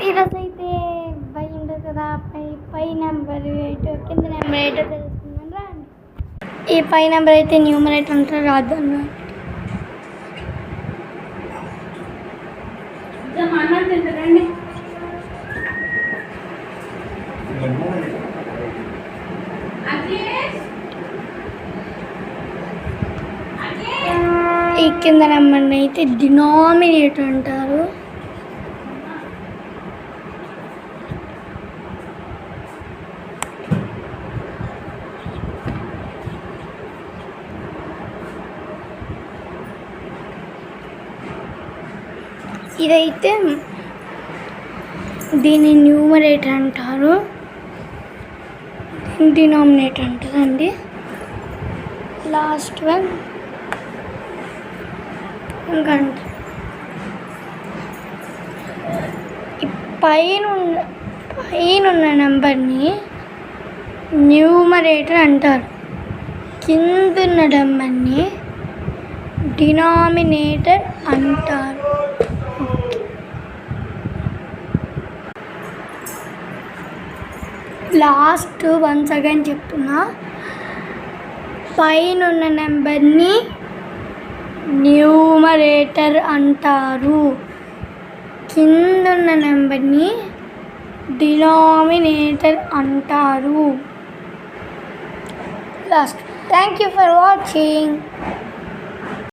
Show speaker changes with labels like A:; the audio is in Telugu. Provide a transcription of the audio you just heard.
A: ఈరోజు అయితే పై ఉంటుంది కదా, పై నెంబర్ 8 కింద నెంబర్ 8 తెలుస్తుందని రాండి. ఈ పై నెంబర్ అయితే న్యూమరేటర్ అంటారు, రాద్దాను. ఈ కింద నెంబర్ని అయితే డినామినేటర్ అంటారు. ఇదైతే దీన్ని న్యూమరేటర్ అంటారు, డినామినేటర్ అంటారండి. లాస్ట్ వన్ ఇంకా పైన నెంబర్ని న్యూమరేటర్ అంటారు, కిందున్న నెంబర్ని డినామినేటర్ అంటారు. లాస్ట్ వన్స్ అగైన్ చెప్తున్నా, పైన నెంబర్ని న్యూమరేటర్ అంటారు, కిందున్న నెంబర్ని డినామినేటర్ అంటారు. Last. Thank you for watching.